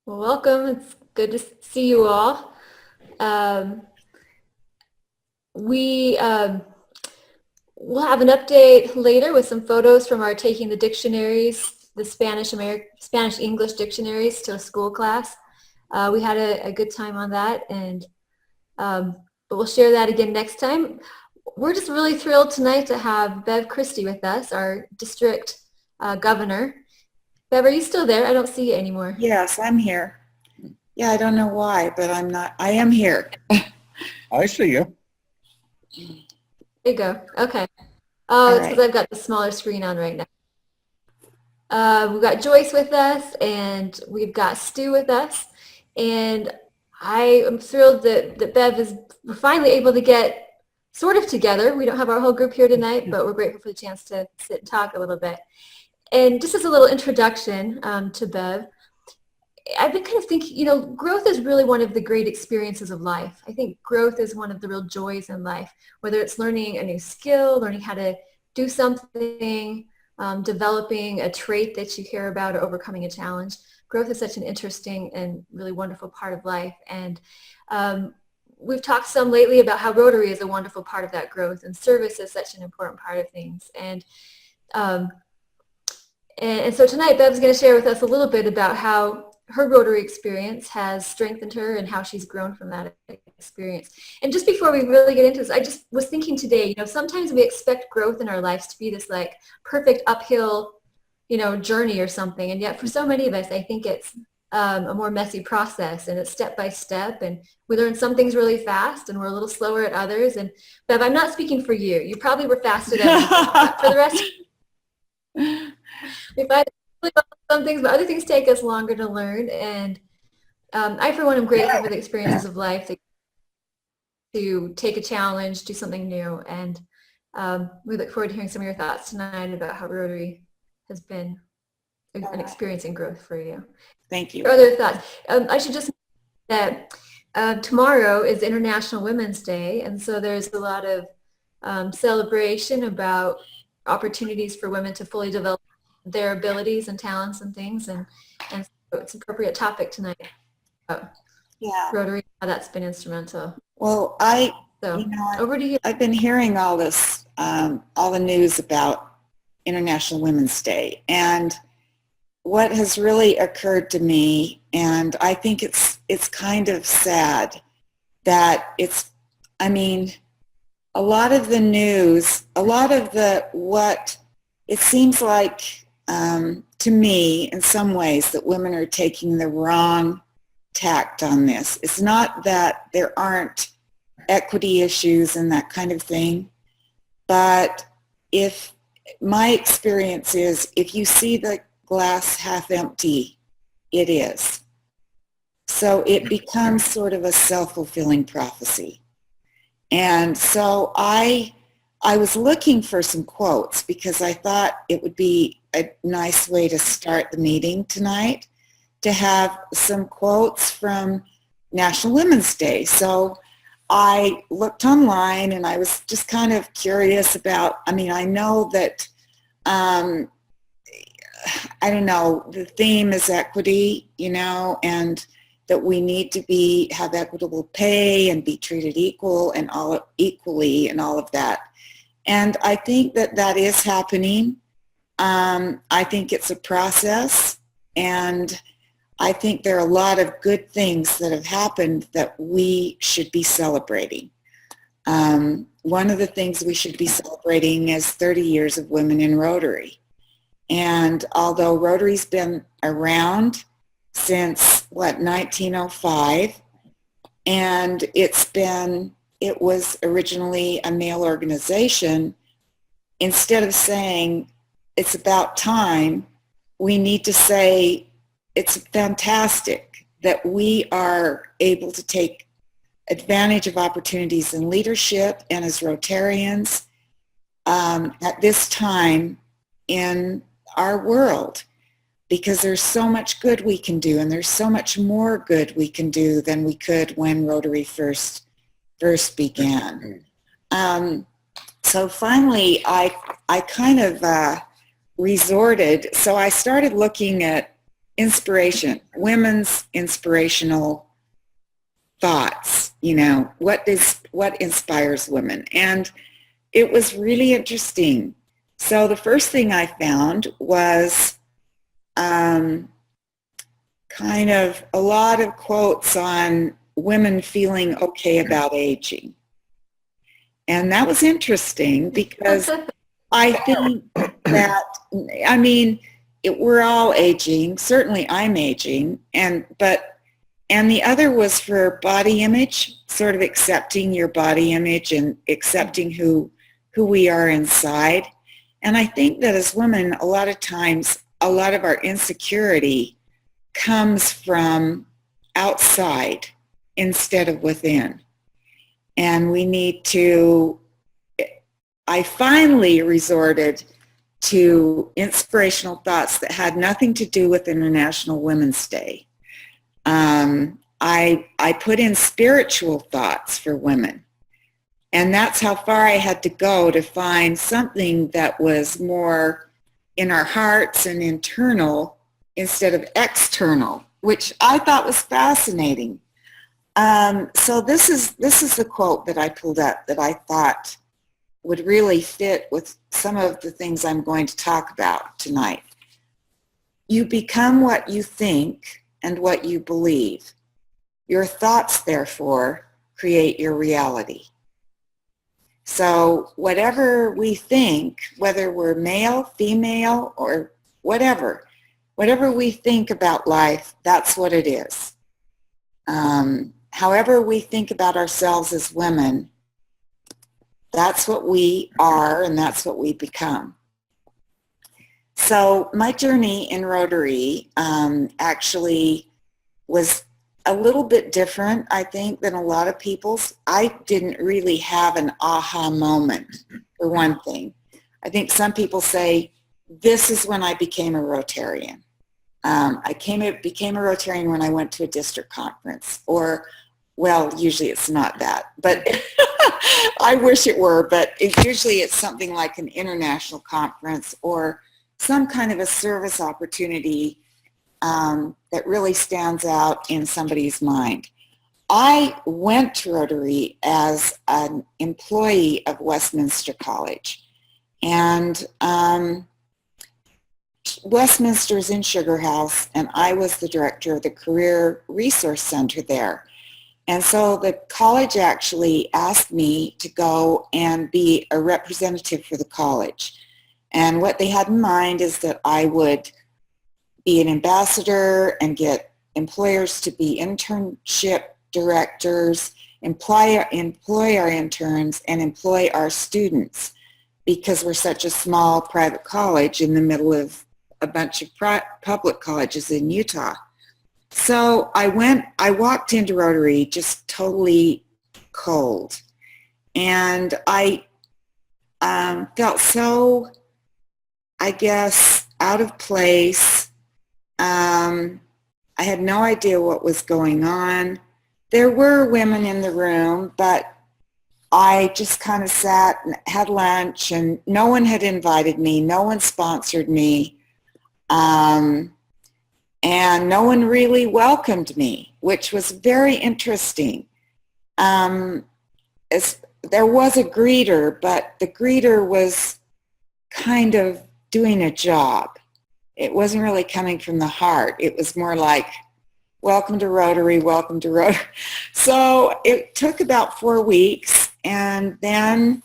Well, welcome. It's good to see you all. Um, we will have an update later with some photos from our taking the dictionaries, the Spanish English dictionaries to a school class. We had a good time on that, and but we'll share that again next time. We're just really thrilled tonight to have Bev Christy with us, our district governor. Bev, are you still there? I don't see you anymore. Yes, I'm here. Yeah, I don't know why, but I'm not. I am here. I see you. There you go. Okay. Oh, All it's because right. I've got the smaller screen on right now. We've got Joyce with us, and we've got Stu with us. And I am thrilled that Bev is we're finally able to get sort of together. We don't have our whole group here tonight, but we're grateful for the chance to sit and talk a little bit. And just as a little introduction to Bev, I've been kind of thinking, growth is really one of the great experiences of life. I think growth is one of the real joys in life, whether it's learning a new skill, learning how to do something, developing a trait that you care about, or overcoming a challenge. Growth is such an interesting and really wonderful part of life. And we've talked some lately about how Rotary is a wonderful part of that growth, and service is such an important part of things. Um, and so tonight, Bev's going to share with us a little bit about how her Rotary experience has strengthened her and how she's grown from that experience. And just before we really get into this, I just was thinking today, sometimes we expect growth in our lives to be this like perfect uphill, journey or something. And yet for so many of us, I think it's a more messy process, and it's step by step. And we learn some things really fast and we're a little slower at others. And Bev, I'm not speaking for you. You probably were fast at everything. But for the rest, we find really well at some things, but other things take us longer to learn. And I, for one, am grateful for the experiences of life to take a challenge, do something new. And we look forward to hearing some of your thoughts tonight about how Rotary has been an experience in growth for you. Thank you. Or other thoughts. I should just say that tomorrow is International Women's Day, and so there's a lot of celebration about opportunities for women to fully develop their abilities and talents and things, and so it's an appropriate topic tonight about Rotary, how that's been instrumental. Well, Over to you. I've been hearing all this, all the news about International Women's Day, and what has really occurred to me, and I think it's kind of sad that a lot of the news, what it seems like to me in some ways that women are taking the wrong tact on this. It's not that there aren't equity issues and that kind of thing, but if my experience is if you see the glass half empty, it is. So it becomes sort of a self-fulfilling prophecy. And so I was looking for some quotes because I thought it would be a nice way to start the meeting tonight to have some quotes from National Women's Day. So I looked online and I was just kind of curious about, I know that, I don't know, the theme is equity, and that we need to have equitable pay and be treated equally and all of that. And I think that is happening. I think it's a process, and I think there are a lot of good things that have happened that we should be celebrating. One of the things we should be celebrating is 30 years of women in Rotary. And although Rotary's been around since, 1905, and it was originally a male organization, instead of saying it's about time, we need to say it's fantastic that we are able to take advantage of opportunities in leadership and as Rotarians at this time in our world, because there's so much good we can do, and there's so much more good we can do than we could when Rotary first began. So finally, I kind of resorted. So I started looking at inspiration, women's inspirational thoughts, you know, what inspires women. And it was really interesting. So the first thing I found was kind of a lot of quotes on women feeling okay about aging. And that was interesting because I think that, I mean, we're all aging. Certainly I'm aging. And the other was for body image, sort of accepting your body image and accepting who we are inside. And I think that as women, a lot of times, a lot of our insecurity comes from outside instead of within. And we need to, I finally resorted to inspirational thoughts that had nothing to do with International Women's Day. I put in spiritual thoughts for women. And that's how far I had to go to find something that was more in our hearts and internal instead of external, which I thought was fascinating. So this is the quote that I pulled up that I thought would really fit with some of the things I'm going to talk about tonight. You become what you think and what you believe. Your thoughts, therefore, create your reality. So whatever we think, whether we're male, female, or whatever we think about life, that's what it is. However we think about ourselves as women, that's what we are and that's what we become. So my journey in Rotary actually was a little bit different, I think, than a lot of people's. I didn't really have an aha moment, for one thing. I think some people say, this is when I became a Rotarian. I became a Rotarian when I went to a district conference, or, well, usually it's not that, but I wish it were, but usually it's something like an international conference or some kind of a service opportunity that really stands out in somebody's mind. I went to Rotary as an employee of Westminster College, and Westminster's in Sugar House, and I was the director of the Career Resource Center there. And so the college actually asked me to go and be a representative for the college. And what they had in mind is that I would be an ambassador and get employers to be internship directors, employ our interns, and employ our students, because we're such a small private college in the middle of a bunch of public colleges in Utah. So I walked into Rotary just totally cold, and I felt so, I guess, out of place. I had no idea what was going on. There were women in the room, but I just kind of sat and had lunch, and no one had invited me. No one sponsored me. And no one really welcomed me, which was very interesting. There was a greeter, but the greeter was kind of doing a job. It wasn't really coming from the heart. It was more like, welcome to Rotary, welcome to Rotary. So it took about 4 weeks, and then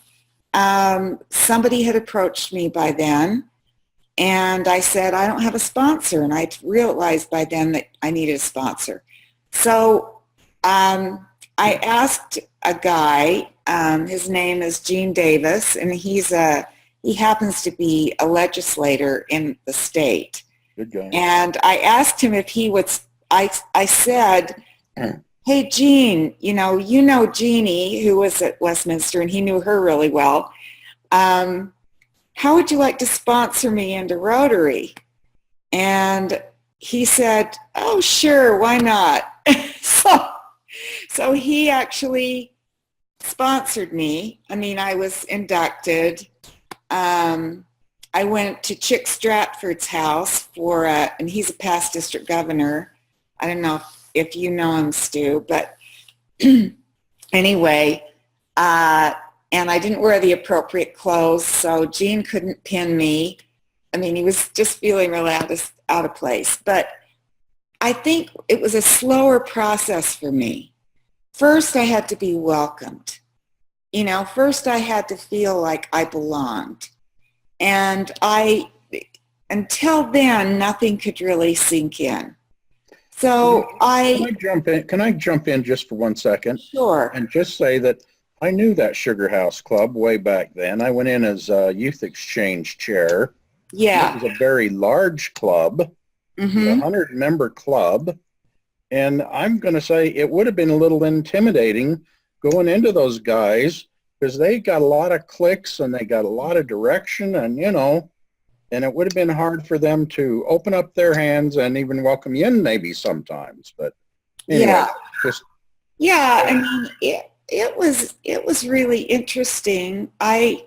somebody had approached me by then, and I said, I don't have a sponsor, and I realized by then that I needed a sponsor. So I asked a guy, his name is Gene Davis, and he happens to be a legislator in the state. Good guy. And I asked him if he would, I said, hey, Gene, you know Jeannie, who was at Westminster, and he knew her really well. How would you like to sponsor me into Rotary? And he said, oh, sure, why not? So he actually sponsored me. I mean, I was inducted, and I went to Chick Stratford's house for, and he's a past district governor. I don't know if you know him, Stu, but anyway, and I didn't wear the appropriate clothes, so Gene couldn't pin me. I mean, he was just feeling really out of place. But I think it was a slower process for me. First, I had to be welcomed. You know, first I had to feel like I belonged. And until then, nothing could really sink in. So Can I jump in just for 1 second? Sure. And just say that I knew that Sugar House Club way back then. I went in as a youth exchange chair. Yeah. It was a very large club, Mm-hmm. a 100-member club. And I'm going to say it would have been a little intimidating going into those guys because they got a lot of clicks and they got a lot of direction and, you know, and it would have been hard for them to open up their hands and even welcome you in maybe sometimes. But anyway, I mean, it was really interesting. I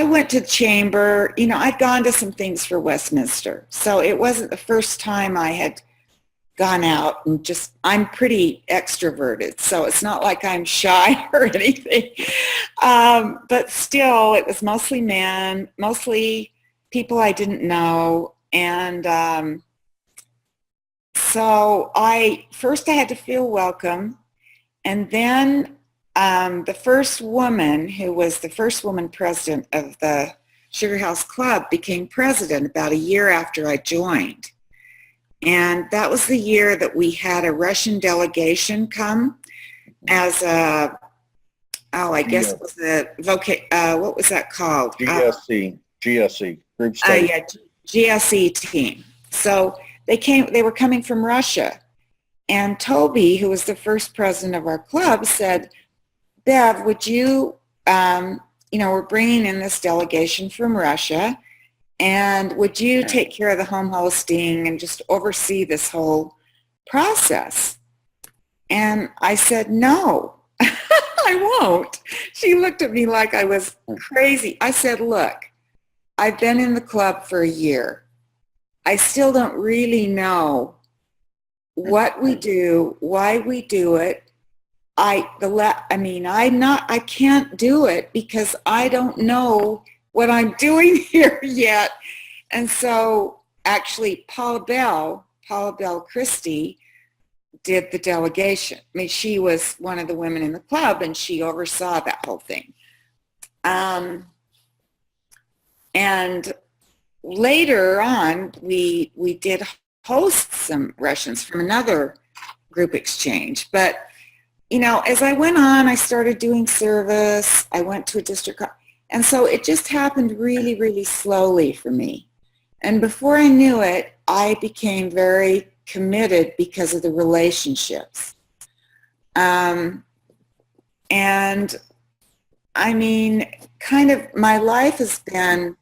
went to chamber, you know, I'd gone to some things for Westminster. So it wasn't the first time I had gone out and I'm pretty extroverted. So it's not like I'm shy or anything. But still, it was mostly men, mostly people I didn't know. And so I had to feel welcome. And then the first woman, who was the first woman president of the Sugar House Club, became president about a year after I joined. And that was the year that we had a Russian delegation come as I guess it was what was that called? GSE, group study. GSE team. So they were coming from Russia. And Toby, who was the first president of our club, said, Bev, would you, we're bringing in this delegation from Russia, and would you take care of the home hosting and just oversee this whole process? And I said, no, I won't. She looked at me like I was crazy. I said, look, I've been in the club for a year. I still don't really know what we do, why we do it. I can't do it because I don't know what I'm doing here yet. And so actually Paula Bell Christy did the delegation. I mean, she was one of the women in the club and she oversaw that whole thing. And later on, we did host some Russians from another group exchange. But, you know, as I went on, I started doing service. I went to a district. And so it just happened really, really slowly for me. And before I knew it, I became very committed because of the relationships. And I mean, kind of my life has been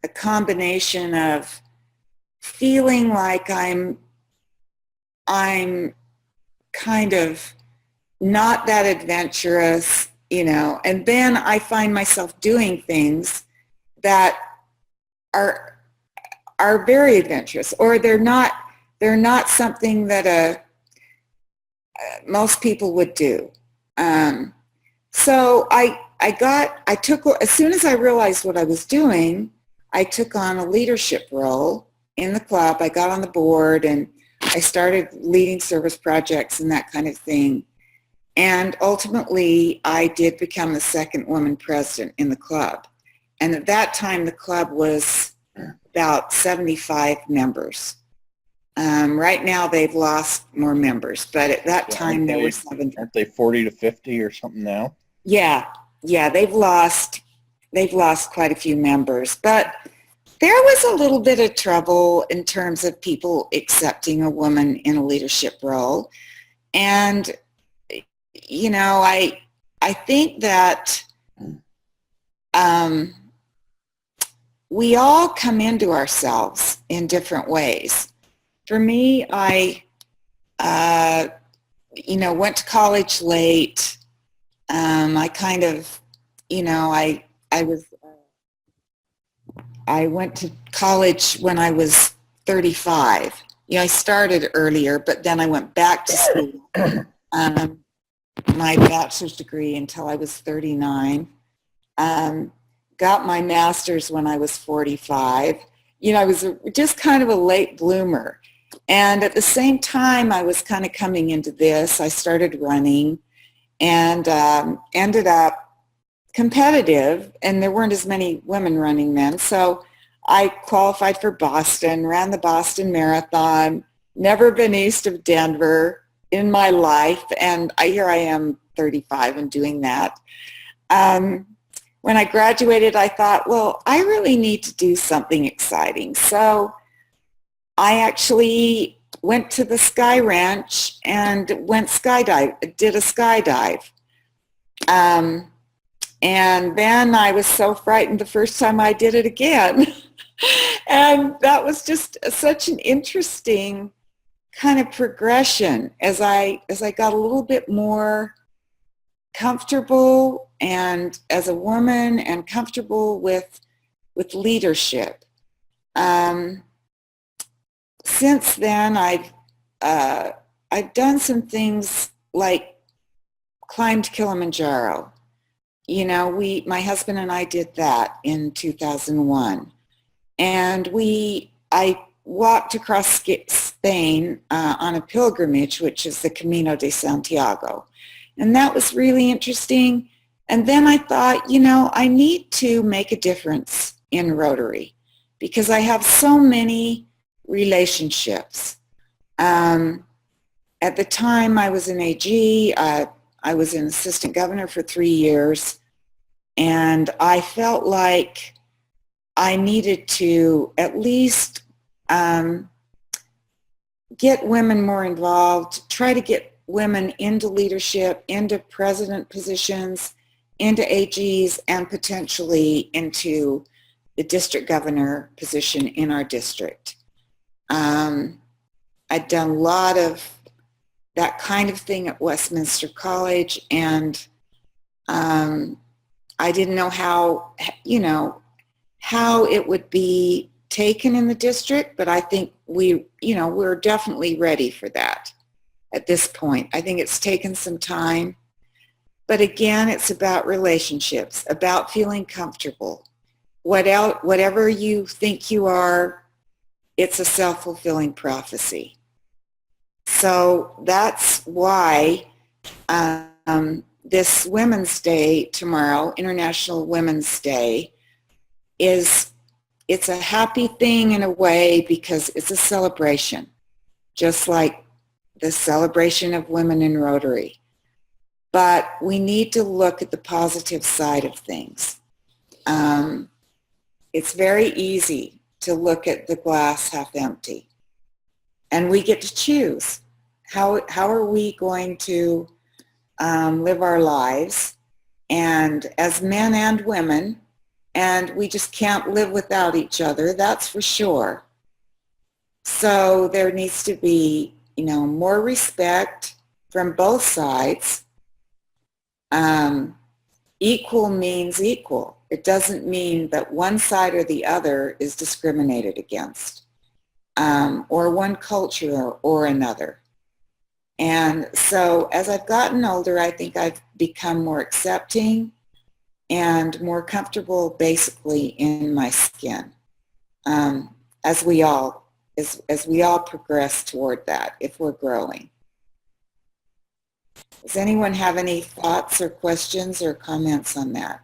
a combination of feeling like I'm kind of not that adventurous, you know, and then I find myself doing things that are very adventurous, or they're not something that most people would do. So as soon as I realized what I was doing, I took on a leadership role in the club. I got on the board and I started leading service projects and that kind of thing. And ultimately, I did become the second woman president in the club. And at that time, the club was about 75 members. Right now, they've lost more members, but at that time, there were 70. Aren't they 40 to 50 or something now? Yeah, they've lost quite a few members. But there was a little bit of trouble in terms of people accepting a woman in a leadership role. And you know, I think that we all come into ourselves in different ways. For me, I went to college late. I kind of, I was I went to college when I was 35. I started earlier, but then I went back to school, my bachelor's degree until I was 39. Got my master's when I was 45. I was just kind of a late bloomer. And at the same time I was kind of coming into this, I started running and ended up competitive, and there weren't as many women running then. So I qualified for Boston, ran the Boston Marathon, never been east of Denver in my life, and here I am 35 and doing that. When I graduated, I thought, well, I really need to do something exciting. So I actually went to the Sky Ranch and did a skydive. And then I was so frightened the first time I did it again. And that was just such an interesting kind of progression as I got a little bit more comfortable and as a woman and comfortable with leadership. Since then, I've done some things like climbed Kilimanjaro. My husband and I did that in 2001, and I walked across Spain on a pilgrimage, which is the Camino de Santiago. And that was really interesting. And then I thought, I need to make a difference in Rotary because I have so many relationships. At the time I was an AG, I was an assistant governor for 3 years, and I felt like I needed to at least get women more involved, try to get women into leadership, into president positions, into AGs, and potentially into the district governor position in our district. I'd done a lot of that kind of thing at Westminster College, and I didn't know how it would be taken in the district, but I think we're definitely ready for that at this point. I think it's taken some time, but again, it's about relationships, about feeling comfortable. Whatever you think you are, it's a self-fulfilling prophecy. So that's why this Women's Day tomorrow, International Women's Day, it's a happy thing in a way because it's a celebration, just like the celebration of women in Rotary. But we need to look at the positive side of things. It's very easy to look at the glass half empty. And we get to choose. How are we going to live our lives? And as men and women, and we just can't live without each other, that's for sure. So there needs to be, more respect from both sides. Equal means equal. It doesn't mean that one side or the other is discriminated against, or one culture or another. And so as I've gotten older, I think I've become more accepting and more comfortable basically in my skin, as we all progress toward that, if we're growing. Does anyone have any thoughts or questions or comments on that?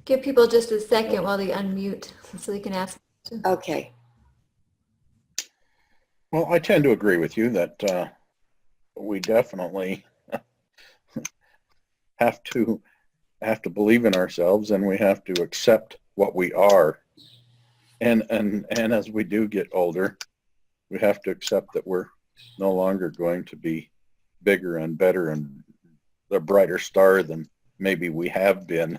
Give people just a second while they unmute so they can ask. Okay. Well, I tend to agree with you that we definitely have to believe in ourselves, and we have to accept what we are. And as we do get older, we have to accept that we're no longer going to be bigger and better and a brighter star than maybe we have been.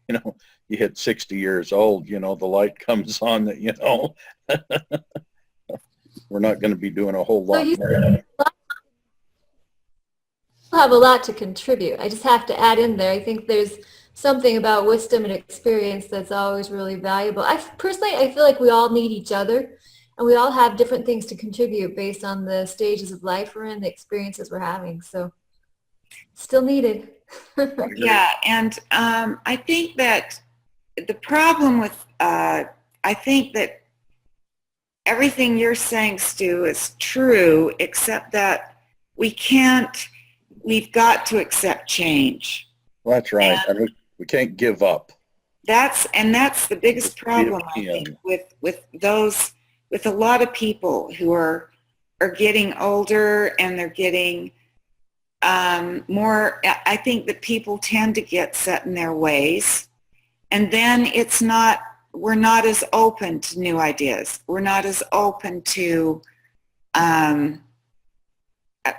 You hit 60 years old, the light comes on that, we're not going to be doing a whole lot more. have a lot to contribute. I just have to add in there, I think there's something about wisdom and experience that's always really valuable. I feel like we all need each other, and we all have different things to contribute based on the stages of life we're in, the experiences we're having. So still needed. Yeah, and I think that the problem with, I think that everything you're saying, Stu, is true, except that we've got to accept change. Well, that's right. And we can't give up. That's the biggest problem, I think, with a lot of people who are getting older, and they're getting more. I think that people tend to get set in their ways, and then we're not as open to new ideas. We're not as open to,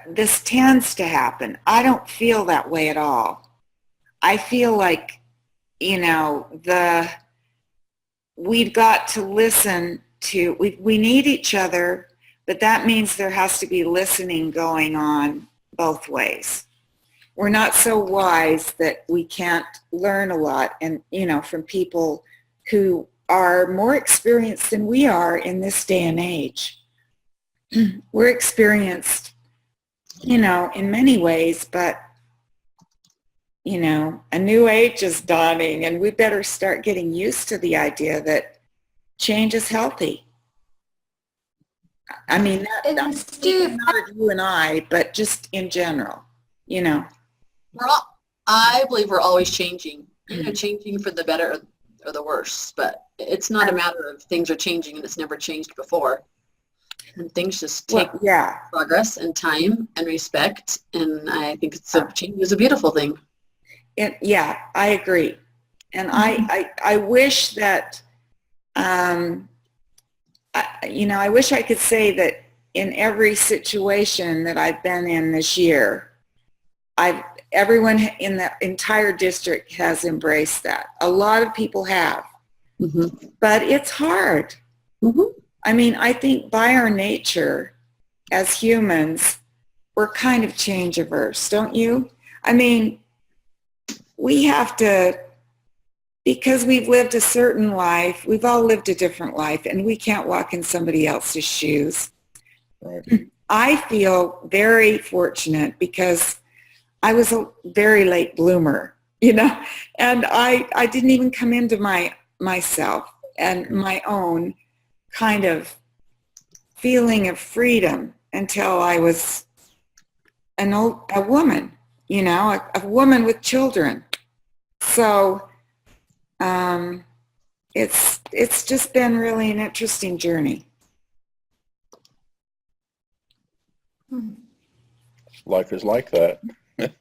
this tends to happen. I don't feel that way at all. I feel like, we've got to listen to, we need each other, but that means there has to be listening going on both ways. We're not so wise that we can't learn a lot, and, from people who are more experienced than we are in this day and age. We're experienced, in many ways, but a new age is dawning, and we better start getting used to the idea that change is healthy. I mean, not of you and I, but just in general, I believe we're always changing, changing for the better or the worse, but it's not a matter of things are changing and it's never changed before. And things just take progress and time and respect, and I think change is a beautiful thing. Yeah, I agree. And I wish that, I wish I could say that in every situation that I've been in this year, everyone in the entire district has embraced that. A lot of people have, but it's hard. I mean, I think by our nature as humans, we're kind of change averse, don't you? I mean, we have to, because we've lived a certain life, we've all lived a different life, and we can't walk in somebody else's shoes. Right. I feel very fortunate because I was a very late bloomer, and I didn't even come into myself and my own kind of feeling of freedom until I was a woman, a woman with children. So it's just been really an interesting journey. Life is like that.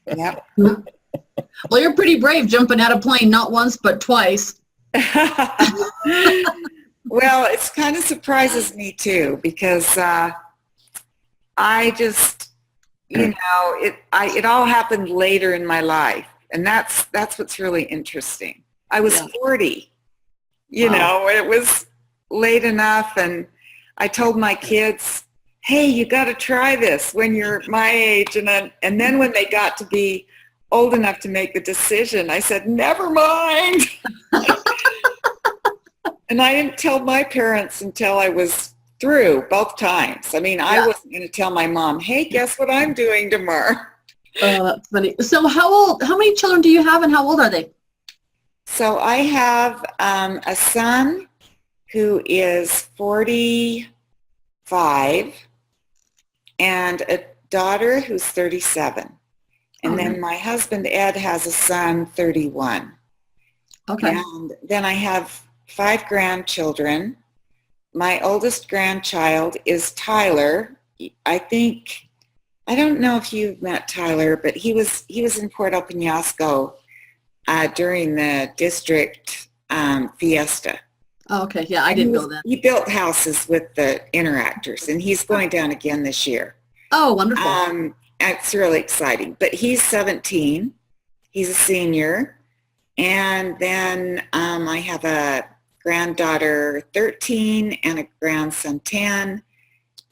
Yeah. Well, you're pretty brave jumping out of a plane, not once, but twice. Well, it kind of surprises me too, because I just, it all happened later in my life, and that's what's really interesting. I was 40, it was late enough, and I told my kids, hey, you got to try this when you're my age, and then when they got to be old enough to make the decision, I said, never mind. And I didn't tell my parents until I was through both times. I mean, I wasn't going to tell my mom, hey, guess what I'm doing tomorrow? Oh, that's funny. So how many children do you have, and how old are they? So I have a son who is 45 and a daughter who's 37. And then my husband, Ed, has a son, 31. Okay. And then I have 5 grandchildren. My oldest grandchild is Tyler. I don't know if you've met Tyler, but he was in Puerto Penasco during the district fiesta. Oh, okay. Yeah, I didn't know that. He built houses with the interactors, and he's going down again this year. Oh, wonderful. It's really exciting. But he's 17. He's a senior. And then I have a granddaughter 13 and a grandson 10.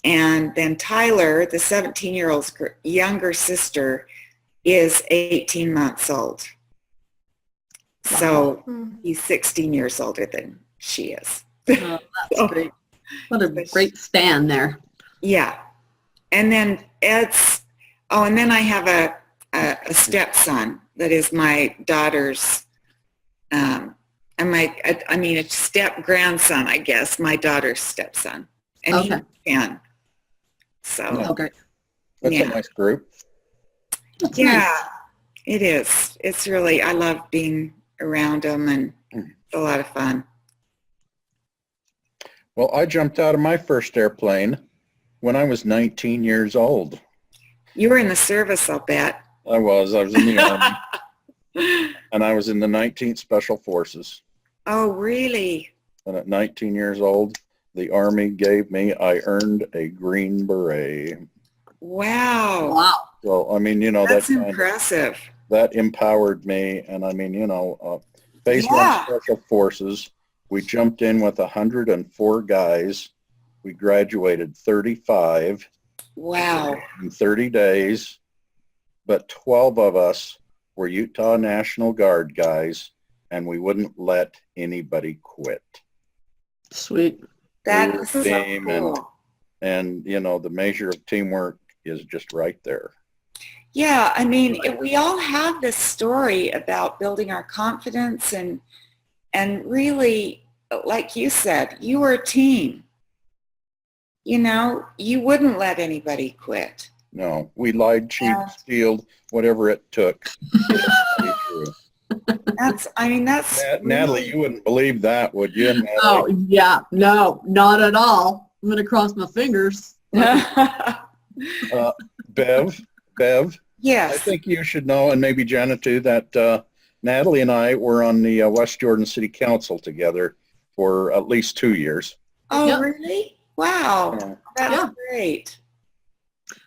And then Tyler, the 17-year-old's younger sister, is 18 months old. So Hmm. he's 16 years older than she is. Oh, that's great. What a great span there. Yeah. And then and then I have a stepson that is my daughter's, and a step grandson, I guess, my daughter's stepson. And Okay. he's 10. So, Oh, great. That's yeah. a nice group. That's Yeah, nice. it is. It's really, I love being around them, and it's a lot of fun. Well, I jumped out of my first airplane when I was 19 years old. You were in the service, I'll bet. I was in the Army, and I was in the 19th Special Forces. Oh, really? And at 19 years old, the Army I earned a Green Beret. Wow. Wow. So, I mean, That's that impressive. that empowered me. And I mean, Phase One Special Forces, we jumped in with 104 guys. We graduated 35 Wow. in 30 days, but 12 of us were Utah National Guard guys, and we wouldn't let anybody quit. Sweet. That is so Team cool. And the measure of teamwork is just right there. Yeah, I mean, we all have this story about building our confidence and really, like you said, you were a team. You wouldn't let anybody quit. No, we lied, cheated, stealed, whatever it took. That's Natalie, really, you wouldn't believe that, would you, Natalie? Oh, yeah. No, not at all. I'm going to cross my fingers. Bev, yes. I think you should know, and maybe Jenna too, that Natalie and I were on the West Jordan City Council together for at least 2 years. Oh, Yep. really? Wow. Yeah. That's great.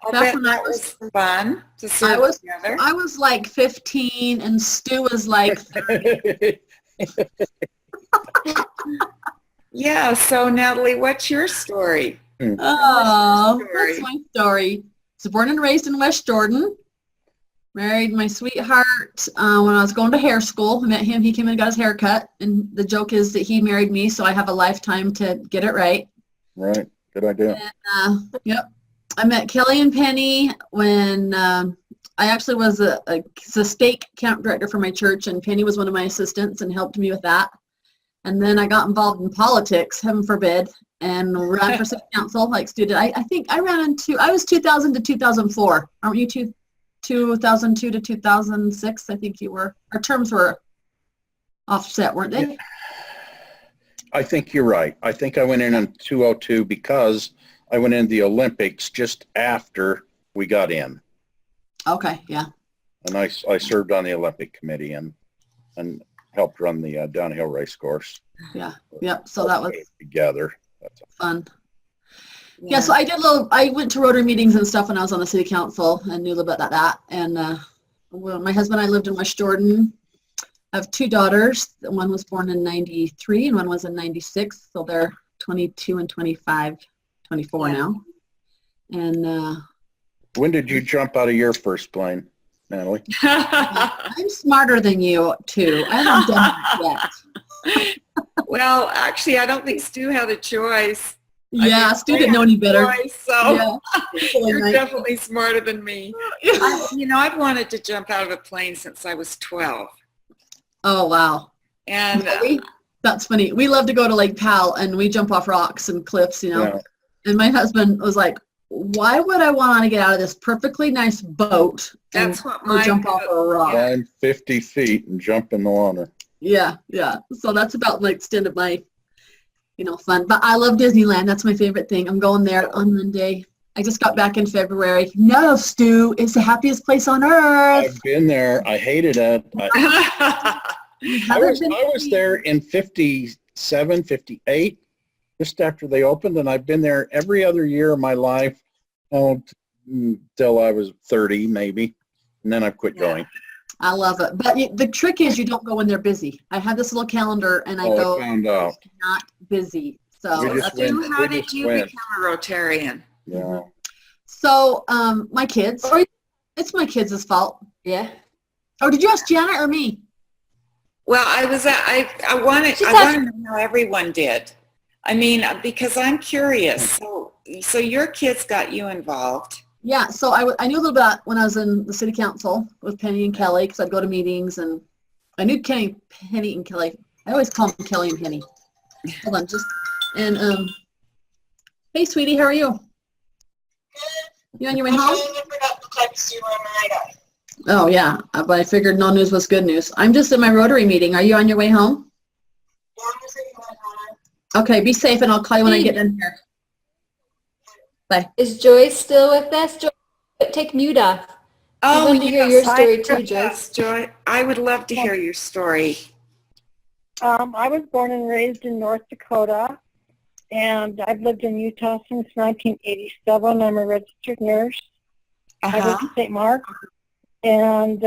I Back bet when that I was- was fun to serve together. I was like 15 and Stu was like, Yeah, so Natalie, what's your story? oh, story? that's my story. So born and raised in West Jordan. Married my sweetheart when I was going to hair school. I met him. He came and got his hair cut. And the joke is that he married me, so I have a lifetime to get it right. Right, good idea. And, yep. I met Kelly and Penny when I actually was a steak camp director for my church, and Penny was one of my assistants and helped me with that. And then I got involved in politics, heaven forbid, and ran for city council like Stu did. I think I was 2000 to 2004. Aren't you 2002 to 2006? I think you were. Our terms were offset, weren't they? I think you're right. I think I went in 2002 because I went in the Olympics just after we got in. Okay, yeah. And I served on the Olympic committee and helped run the downhill race course. Yeah, yep. So that was together. That's fun. Yeah, so I went to Rotary meetings and stuff when I was on the city council and knew a little bit about that. And my husband and I lived in West Jordan. I have 2 daughters. One was born in 93 and one was in 96. So they're 22 and 25, 24 now. And when did you jump out of your first plane, Natalie? I'm smarter than you, too. I haven't done it yet. Well, actually, I don't think Stu had a choice. Yeah, Stu didn't know any better. So Yeah. you're definitely smarter than me. I've wanted to jump out of a plane since I was 12. Oh, wow. And that's funny. We love to go to Lake Powell and we jump off rocks and cliffs, Yeah. And my husband was like, why would I want to get out of this perfectly nice boat and that's what go jump off a rock? Climb 50 feet and jump in the water. Yeah. So that's about the extent of my, fun. But I love Disneyland. That's my favorite thing. I'm going there on Monday. I just got back in February. No, Stu, it's the happiest place on earth. I've been there. I hated it. I was there in 57, 58, just after they opened, and I've been there every other year of my life until I was 30 maybe, and then I've quit going. I love it. But the trick is you don't go when they're busy. I have this little calendar and I go, I found out. not busy. So We just went. How We did just you went. become a Rotarian? Yeah. So my kids, it's my kids' fault. Yeah. Oh, did you ask Janet or me? Well, I wanted to know how everyone did. I mean, because I'm curious. So your kids got you involved. Yeah, so I knew a little bit when I was in the city council with Penny and Kelly, because I'd go to meetings, and I knew Penny and Kelly. I always call them Kelly and Penny. Hold on, and hey, sweetie, how are you? You on your way home? Oh yeah, but I figured no news was good news. I'm just at my Rotary meeting. Are you on your way home? Okay, be safe, and I'll call you when I get in here. Bye. Is Joyce still with us? Joyce, take mute off. Oh, I want to hear your story too, Joyce. Yes, Joy. I would love to hear your story. I was born and raised in North Dakota, and I've lived in Utah since 1987. I'm a registered nurse. I work at St. Mark, and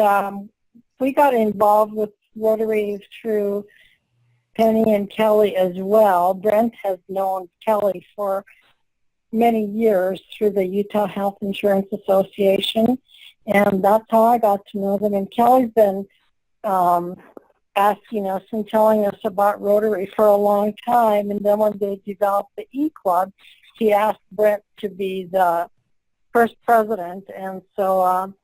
we got involved with Rotary through Penny and Kelly as well. Brent has known Kelly for many years through the Utah Health Insurance Association, and that's how I got to know them. And Kelly's been asking us and telling us about Rotary for a long time, and then when they developed the E-Club, he asked Brent to be the first president, and so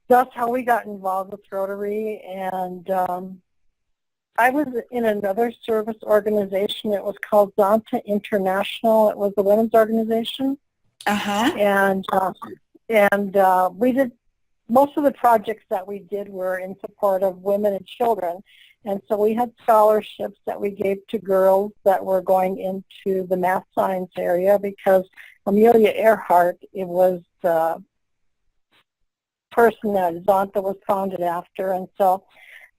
that's how we got involved with Rotary. And I was in another service organization. It was called Zonta International. It was a women's organization. And we did, most of the projects that we did were in support of women and children. And so we had scholarships that we gave to girls that were going into the math science area, because Amelia Earhart, it was the person that Zonta was founded after. And so,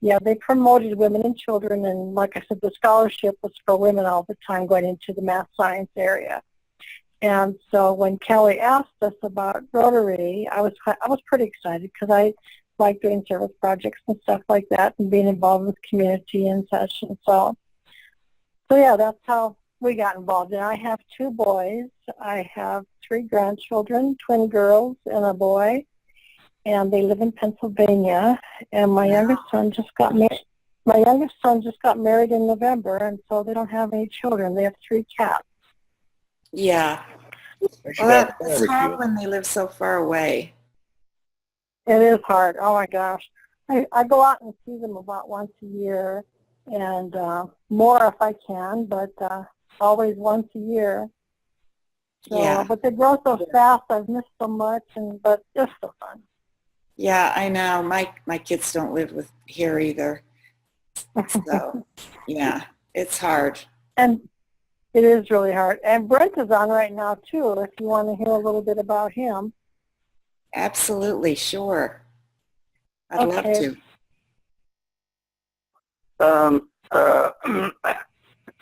yeah, they promoted women and children, and like I said, the scholarship was for women all the time going into the math science area. And so when Kelly asked us about Rotary, I was pretty excited, because I like doing service projects and stuff like that, and being involved with community and such. And so yeah, that's how we got involved. And I have 2 boys. I have 3 grandchildren, twin girls and a boy. And they live in Pennsylvania, and my youngest son just got married. My youngest son just got married in November, and so they don't have any children. They have 3 cats. Yeah. Well, it's hard when they live so far away. It is hard. Oh my gosh. I go out and see them about once a year, and more if I can, but always once a year. So, yeah. But they grow so fast. I've missed so much, but it's so fun. Yeah, I know. My kids don't live here either. So, yeah, it's hard. And it is really hard. And Brent is on right now, too, if you want to hear a little bit about him. Absolutely, sure. I'd love to.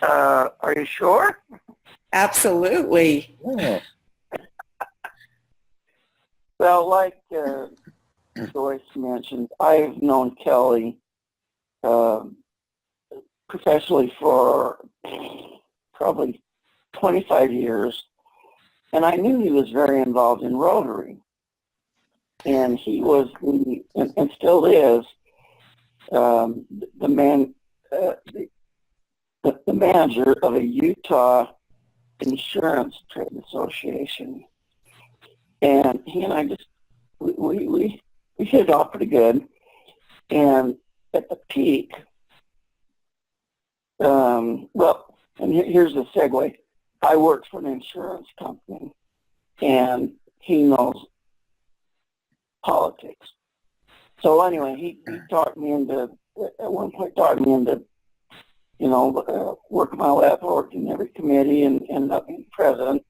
Are you sure? Absolutely. Yeah. Well, like Joyce mentioned, I've known Kelly professionally for probably 25 years, and I knew he was very involved in Rotary. And he was, and still is, the manager of a Utah Insurance Trade Association. And he and I just, we hit it off pretty good. And at the peak, well, and here's the segue. I worked for an insurance company, and he knows politics. So anyway, he talked me into, at one point, working my way up, worked in every committee, and ended up being president.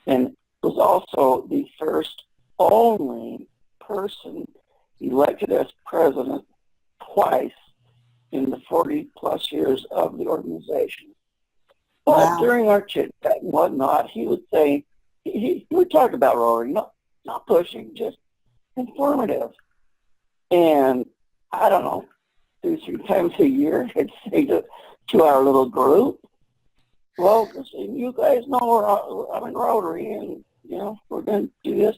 And was also the first only person elected as president twice in the 40-plus years of the organization. But Wow. During our chit-chat and whatnot, he would say, he would talk about Rotary, not pushing, just informative. And I don't know, 2-3 times a year, I'd say to our little group, well, you guys know I'm in Rotary, and we're going to do this.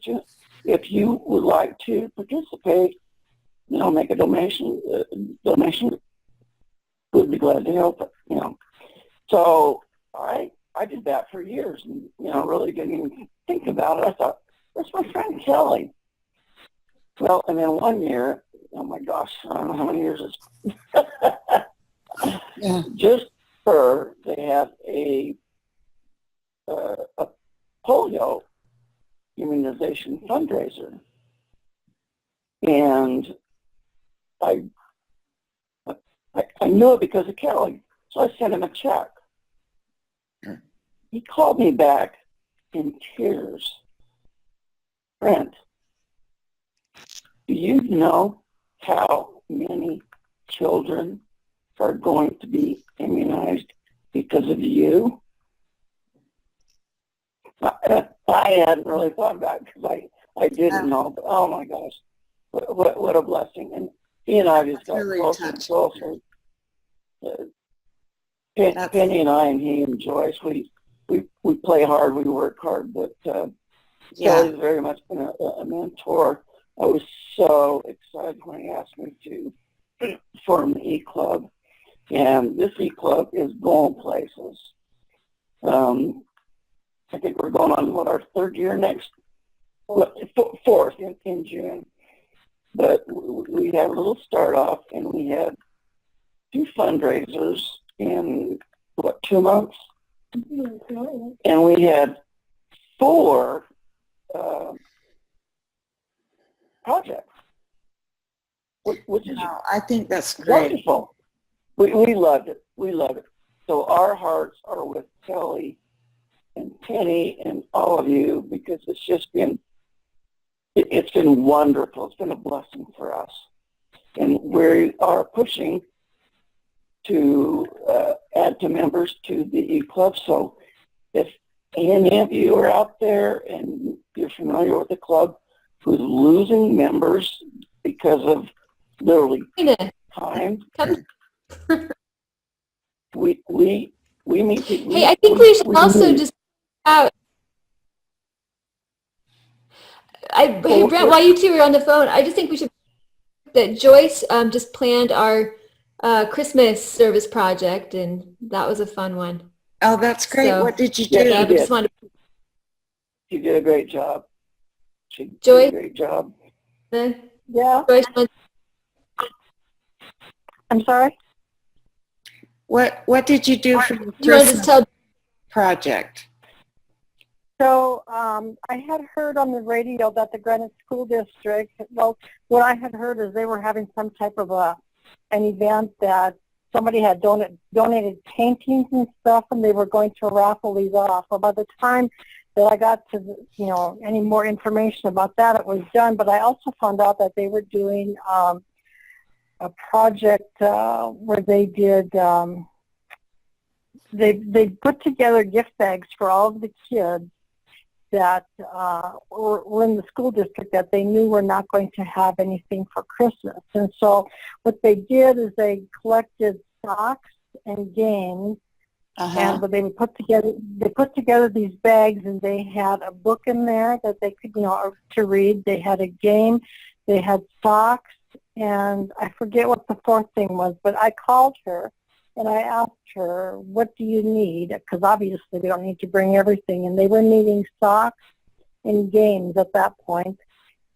If you would like to participate, make a donation, would be glad to help it. So I did that for years and, really didn't even think about it. I thought, that's my friend Kelly. Well, and then one year, oh my gosh, I don't know how many years it's Yeah. just for, they had a polio immunization fundraiser. And I knew it because of Kelly, so I sent him a check. He called me back in tears. Brent, do you know how many children are going to be immunized because of you? I hadn't really thought about it because I didn't know, but oh my gosh, what a blessing. And he and I just got really closer and touching. closer. Penny and I and he and Joyce, we play hard, we work hard, but Kelly's very much been a mentor. I was so excited when he asked me to form the E-Club. And this E-Club is going places. I think we're going on, our third year fourth in June. But we had a little start off, and we had 2 fundraisers in, 2 months? And we had 4 projects, which is I think that's great. wonderful. We loved it. We love it. So our hearts are with Kelly and Penny and all of you, because it's just been, it's been wonderful. It's been a blessing for us. And we are pushing to add to members to the E-Club. So if any of you are out there and you're familiar with the club who's losing members because of literally time, we meet people. Hey, I think we should also just out. Hey Brent, while you two are on the phone, I just think we should that Joyce just planned our Christmas service project, and that was a fun one. Oh, that's great. So, what did you do? Yeah, she did a great job. She did a great job. Yeah. Joyce, I'm sorry? What did you do for the Christmas project? So I had heard on the radio that the Greenwich School District, well, what I had heard is they were having some type of an event that somebody had donated paintings and stuff, and they were going to raffle these off. Well, by the time that I got to, any more information about that, it was done. But I also found out that they were doing a project where they did, they put together gift bags for all of the kids that were in the school district that they knew were not going to have anything for Christmas. And so what they did is they collected socks and games, and they would put together these bags, and they had a book in there that they could, to read. They had a game, they had socks, and I forget what the 4th thing was, but I called her and I asked her, what do you need? Because obviously we don't need to bring everything. And they were needing socks and games at that point.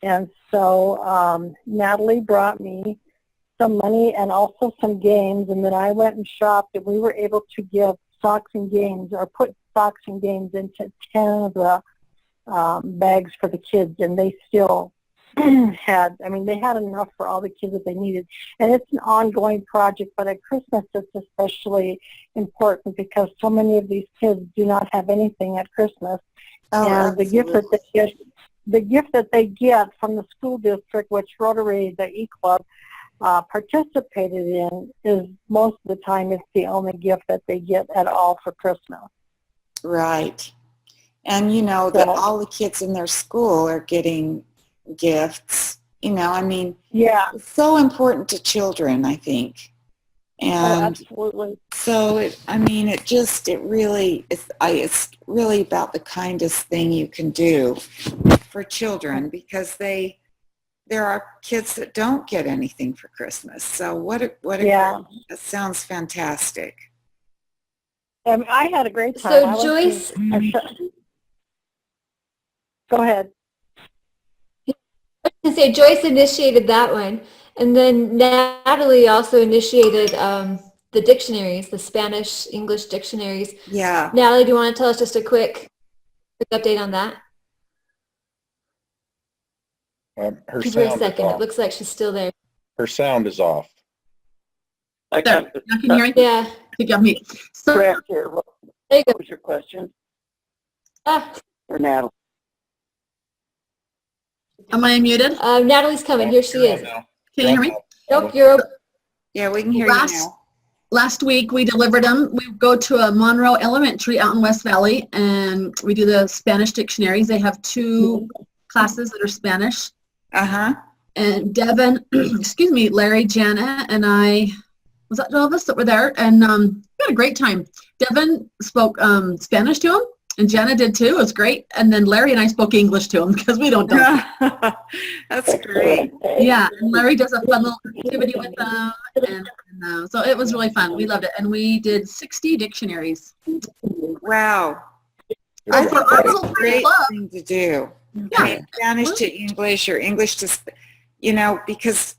And so Natalie brought me some money and also some games. And then I went and shopped, and we were able to give socks and games, or put socks and games into 10 of the bags for the kids. And they still they had enough for all the kids that they needed. And it's an ongoing project, but at Christmas it's especially important because so many of these kids do not have anything at Christmas. And absolutely. the gift that they get from the school district, which Rotary, the E-Club, participated in, is most of the time it's the only gift that they get at all for Christmas. Right. And that all the kids in their school are getting gifts, it's so important to children, I think. And absolutely. So it's really about the kindest thing you can do for children, because they there are kids that don't get anything for Christmas. So Yeah. that sounds fantastic. I had a great time. So I went Joyce, go ahead. I say Joyce initiated that one, and then Natalie also initiated the dictionaries, the Spanish English dictionaries. Yeah. Natalie, do you want to tell us just a quick update on that? Her Give her a sound is second. It off. looks like she's still there. Her sound is off. I There, can't. now can you hear me? Yeah. You got me. So, Brett here. What There you go. was your question Ah, for Natalie? am I muted? Natalie's coming. Here she is. Can you hear me? Nope, you're open. Yeah, we can hear you now. Last week we delivered them. We go to a Monroe Elementary out in West Valley, and we do the Spanish dictionaries. They have 2 classes that are Spanish. Uh-huh. And Devin, excuse me, Larry, Jana, and I, was that all of us that were there? And we had a great time. Devin spoke Spanish to him, and Jana did too. It was great. And then Larry and I spoke English to him because we don't know. That's great. Yeah, and Larry does a fun little activity with them. And so it was really fun. We loved it. And we did 60 dictionaries. Wow. So I for think our that's little a great club, thing to do. Yeah. I mean, Spanish to English or English to, because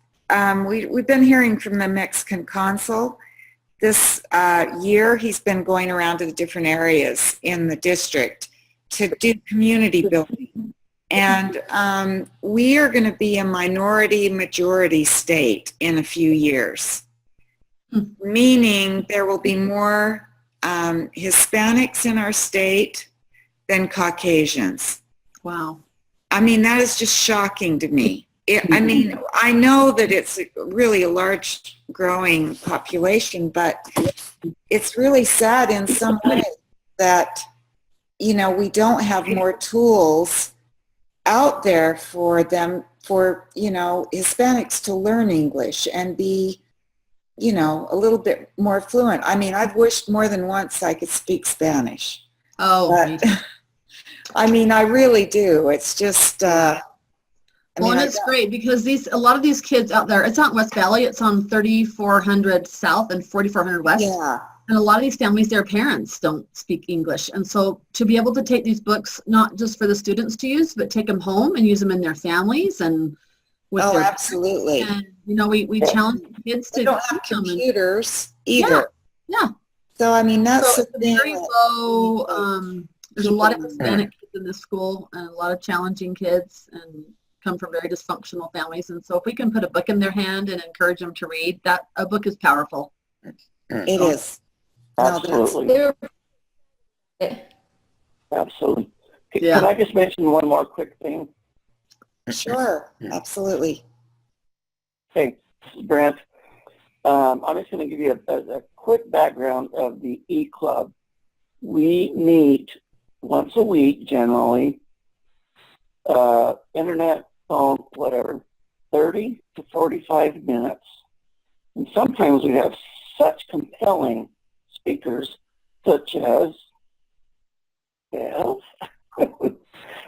we've been hearing from the Mexican consul. This year, he's been going around to the different areas in the district to do community building. And we are going to be a minority-majority state in a few years, meaning there will be more Hispanics in our state than Caucasians. wow. I mean, that is just shocking to me. I mean, I know that it's really a large growing population, but it's really sad in some ways that, we don't have more tools out there for them, for, Hispanics to learn English and be, a little bit more fluent. I mean, I've wished more than once I could speak Spanish. Oh, But, I mean, I really do. It's just, and it's great because a lot of these kids out there, it's not West Valley, it's on 3400 South and 4400 West. Yeah. And a lot of these families, their parents don't speak English. And so to be able to take these books, not just for the students to use, but take them home and use them in their families and with their absolutely. And, we challenge kids to They don't have computers either. Yeah. So, I mean, that's So the it's thing. very low, there's a lot of Hispanic kids in this school and a lot of challenging kids and come from very dysfunctional families. And so if we can put a book in their hand and encourage them to read, a book is powerful. It is. Absolutely. Absolutely. Yeah. Can I just mention one more quick thing? Sure. Absolutely. Hey, this is Brent. I'm just going to give you a quick background of the E-Club. We meet once a week, generally, internet, phone, whatever, 30 to 45 minutes. And sometimes we have such compelling speakers, such as Bev.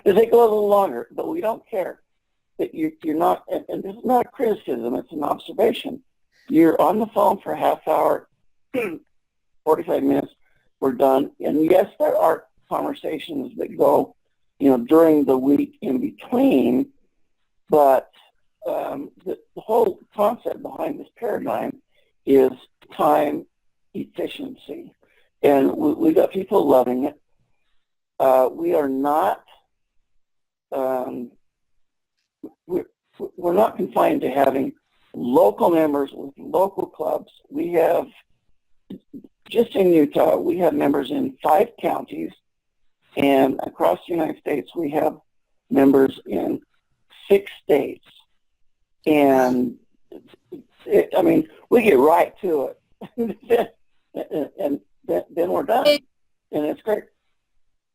They take a little longer, but we don't care. That you're not, and this is not a criticism, it's an observation. You're on the phone for a half hour, 45 minutes, we're done. And yes, there are conversations that go, during the week in between, but the whole concept behind this paradigm is time efficiency. And we got people loving it. We are not, we're not confined to having local members with local clubs. We have, just in Utah, we have members in 5 counties, and across the United States, we have members in 6 states. And, we get right to it. and then we're done. And it's great.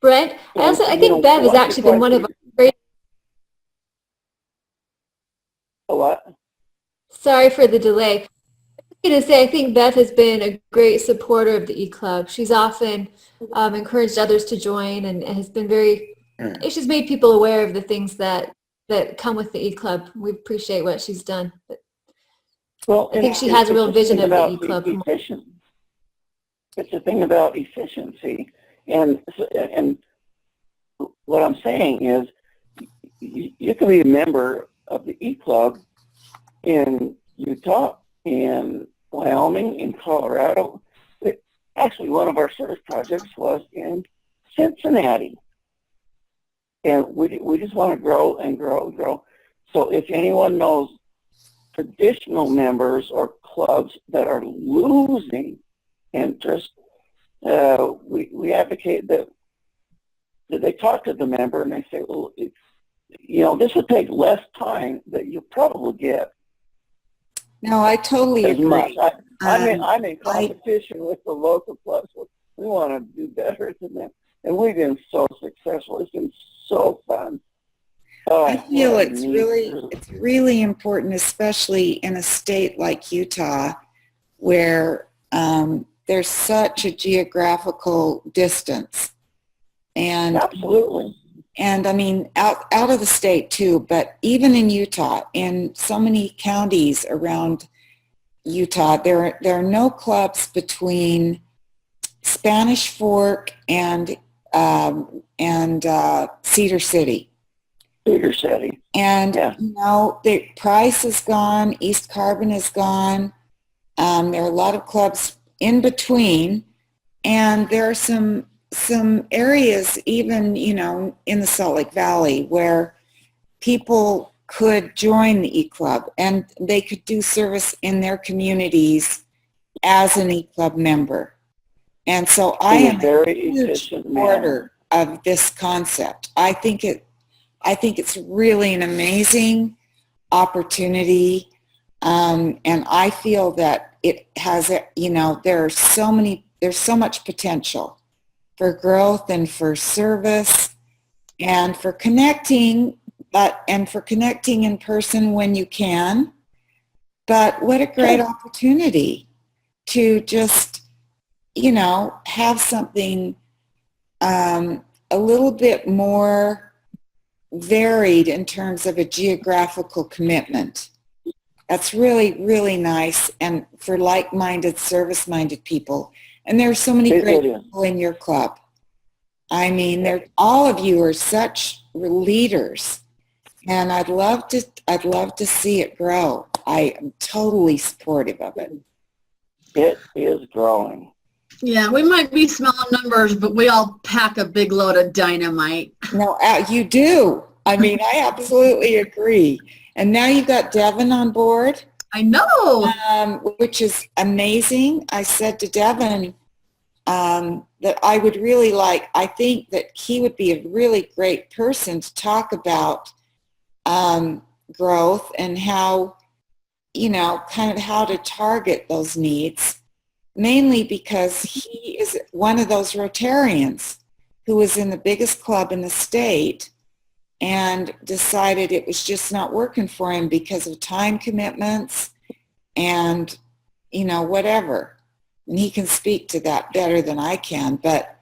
Brent, I think Bev has actually been one of our great. A what? Sorry for the delay. I'm going to say I think Bev has been a great supporter of the E-Club. She's often encouraged others to join and has been she's made people aware of the things that that come with the E-Club. We appreciate what she's done. But Well, I think she has a real vision of the E-Club. It's a thing about efficiency, and what I'm saying is, you can be a member of the E-Club in Utah, in Wyoming, in Colorado. Actually, one of our service projects was in Cincinnati, and we just want to grow and grow and grow. So if anyone knows traditional members or clubs that are losing interest, we advocate that they talk to the member and they say, well, this would take less time that you probably get. No, I totally As much. agree. I'm in competition with the local clubs. We want to do better than them, and we've been so successful. It's been so fun. I feel it's really important, especially in a state like Utah, where there's such a geographical distance. And absolutely. And I mean, out of the state too, but even in Utah, in so many counties around Utah, there are no clubs between Spanish Fork and Cedar City. Cedar City. And, the Price is gone, East Carbon is gone. There are a lot of clubs in between, and there are some areas even, in the Salt Lake Valley where people could join the E-Club and they could do service in their communities as an E-Club member. And so I am a huge supporter of this concept. I think it's really an amazing opportunity, and I feel that it has, there's so much potential for growth and for service and for connecting, in person when you can. But what a great opportunity to just, have something a little bit more varied in terms of a geographical commitment. That's really, really nice, and for like-minded, service-minded people. And there are so many great people in your club. I mean, all of you are such leaders, and I'd love to see it grow. I am totally supportive of it. It is growing. Yeah, we might be small in numbers, but we all pack a big load of dynamite. No, you do. I mean, I absolutely agree. And now you've got Devin on board. I know. Which is amazing. I said to Devin that I would really I think that he would be a really great person to talk about growth and how, kind of how to target those needs, mainly because he is one of those Rotarians who was in the biggest club in the state and decided it was just not working for him because of time commitments and, whatever. And he can speak to that better than I can, but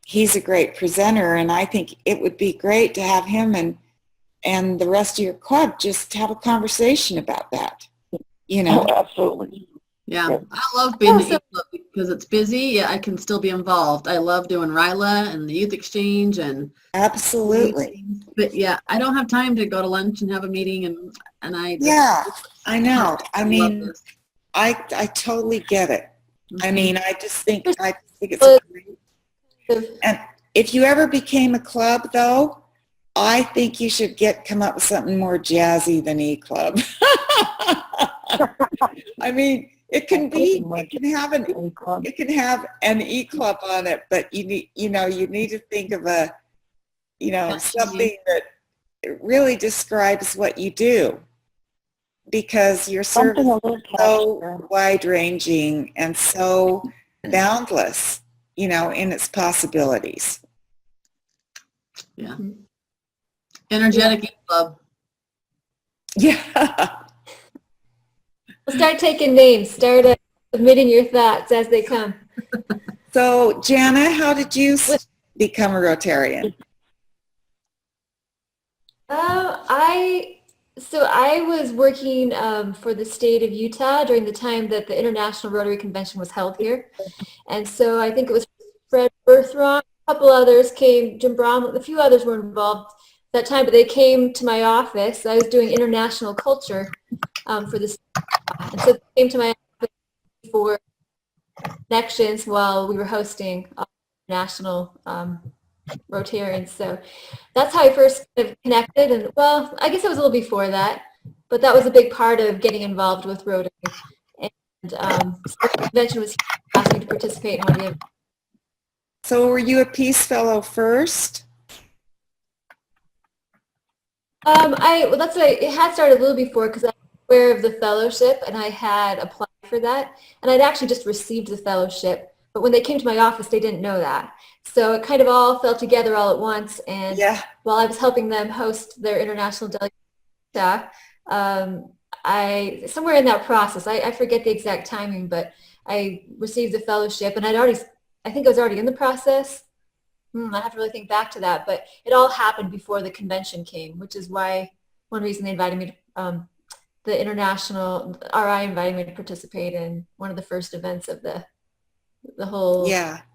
he's a great presenter, and I think it would be great to have him and the rest of your club just have a conversation about that, Oh, absolutely. Yeah, I love being the E-Club because it's busy. Yeah, I can still be involved. I love doing RILA and the youth exchange and absolutely. But yeah, I don't have time to go to lunch and have a meeting and I I know. I mean, I totally get it. I mean, I think it's great. And if you ever became a club, though, I think you should come up with something more jazzy than E-Club. I mean, it can have an E-Club on it, but you need to think of something that really describes what you do, because your service is so wide-ranging and so boundless, in its possibilities. Yeah. Energetic E-Club. Yeah. We'll start taking names. Start submitting your thoughts as they come. So, Jana, how did you become a Rotarian? I was working for the state of Utah during the time that the International Rotary Convention was held here. And so I think it was Fred Berthron, a couple others came, Jim Brown, a few others were involved that time, but they came to my office. I was doing international culture for this. And so they came to my office for connections while we were hosting national Rotarians. So that's how I first kind of connected. And well, I guess it was a little before that, but that was a big part of getting involved with Rotary. And so the convention was asked me to participate in one of the. So were you a Peace Fellow first? Well, that's what it had started a little before because I was aware of the fellowship and I had applied for that, and I'd actually just received the fellowship. But when they came to my office, they didn't know that. So it kind of all fell together all at once. And while I was helping them host their international delegation, somewhere in that process, I forget the exact timing, but I received the fellowship, and I think I was already in the process. I have to really think back to that, but it all happened before the convention came, which is why one reason they invited me to, the international RI invited me to participate in one of the first events of the whole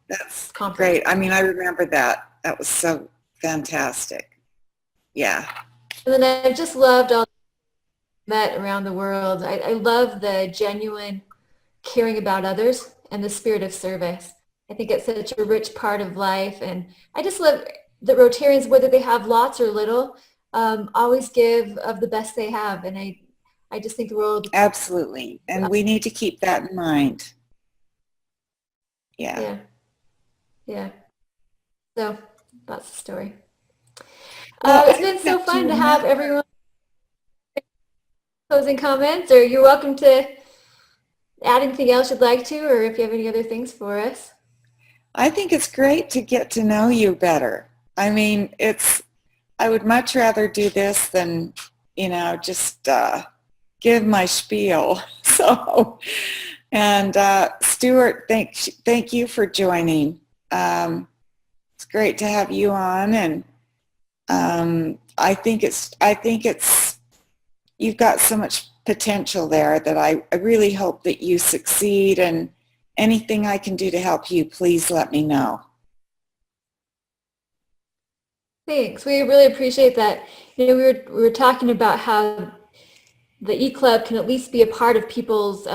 that's conference. Great. I mean, I remember that. That was so fantastic. Yeah. And then I just loved all met around the world. I love the genuine caring about others and the spirit of service. I think it's such a rich part of life, and I just love the Rotarians, whether they have lots or little, always give of the best they have, and I just think the world. Absolutely, and we need to keep that in mind. Yeah. So that's the story. It's been so fun to have everyone. Closing comments, or you're welcome to add anything else you'd like to, or if you have any other things for us. I think it's great to get to know you better. I mean, I would much rather do this than, just give my spiel. So, and Stuart, thank you for joining. It's great to have you on, and I think you've got so much potential there that I really hope that you succeed, and anything I can do to help you, please let me know. Thanks. We really appreciate that. We were talking about how the E-Club can at least be a part of people's,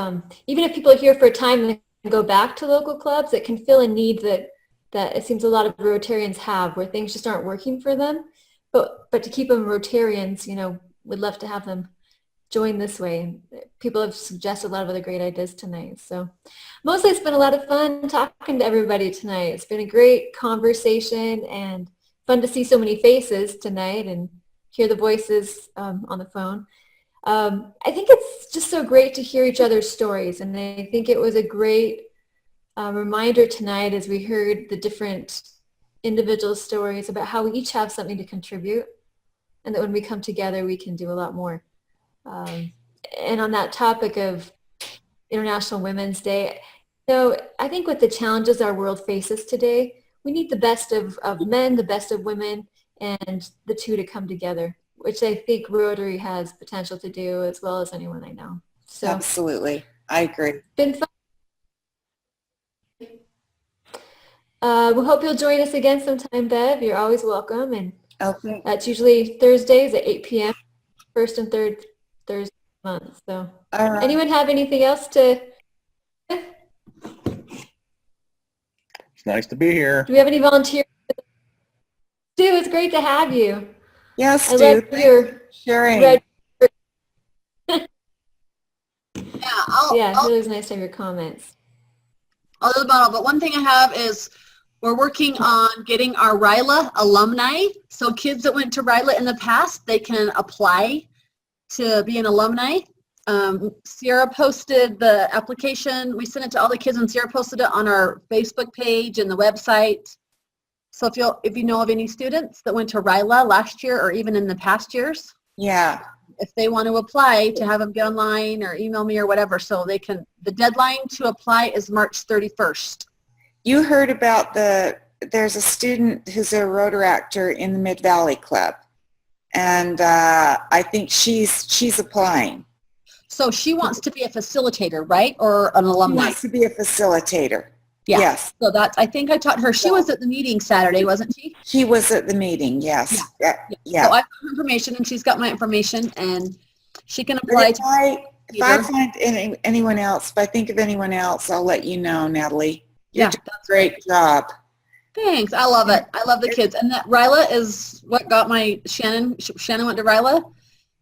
even if people are here for a time and go back to local clubs, it can fill a need that it seems a lot of Rotarians have, where things just aren't working for them. But to keep them Rotarians, we'd love to have them join this way. People have suggested a lot of other great ideas tonight. So mostly it's been a lot of fun talking to everybody tonight. It's been a great conversation and fun to see so many faces tonight and hear the voices on the phone. I think it's just so great to hear each other's stories, and I think it was a great reminder tonight as we heard the different individual stories about how we each have something to contribute, and that when we come together we can do a lot more. And on that topic of International Women's Day, I think with the challenges our world faces today, we need the best of men, the best of women, and the two to come together, which I think Rotary has potential to do as well as anyone I know. So absolutely. I agree. Been fun. We hope you'll join us again sometime, Bev. You're always welcome. And that's usually Thursdays at 8 p.m., first and third Thursday of the month. So anyone have anything else to? It's nice to be here. Do we have any volunteers? Stu, it's great to have you. Yes, I Stu, love your sharing. it was nice to have your comments. But one thing I have is we're working on getting our RILA alumni. So kids that went to RILA in the past, they can apply to be an alumni. Sierra posted the application. We sent it to all the kids, and Sierra posted it on our Facebook page and the website. So if you know of any students that went to RILA last year or even in the past years, if they want to apply, to have them get online or email me or whatever, so they can. The deadline to apply is March 31st. You heard about there's a student who's a Rotaractor in the Mid-Valley Club, and I think she's applying. So she wants to be a facilitator, right? Or an She alumni? wants to be a facilitator. Yeah. Yes. So that's, I think I taught her, she was at the meeting Saturday, wasn't she? She was at the meeting, yes. Yeah. So I've got her information and she's got my information and she can But apply if I find anyone else, if I think of anyone else, I'll let you know, Natalie. You're doing a great job. Thanks. I love it. I love the kids. And that Ryla is what got my Shannon went to Ryla,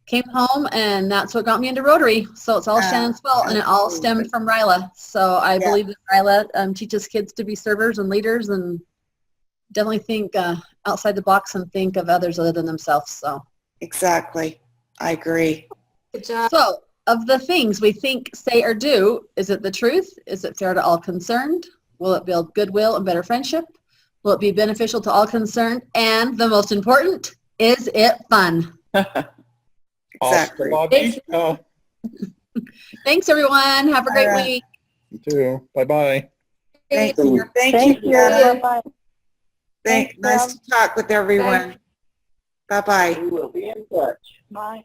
came home, and that's what got me into Rotary. So it's all Shannon's fault, and it all stemmed from Ryla. So I believe that Ryla teaches kids to be servers and leaders, and definitely think outside the box and think of others other than themselves. So Exactly. I agree. Good job. So of the things we think, say, or do, is it the truth? Is it fair to all concerned? Will it build goodwill and better friendship? Will it be beneficial to all concerned? And the most important, is it fun? Exactly. Thanks, everyone. Have a great All right. week. You too. Bye-bye. Thank you. you. Thank you. Natalie. Bye-bye. Nice Thanks, to talk with everyone. Bye-bye. We will be in touch. Bye.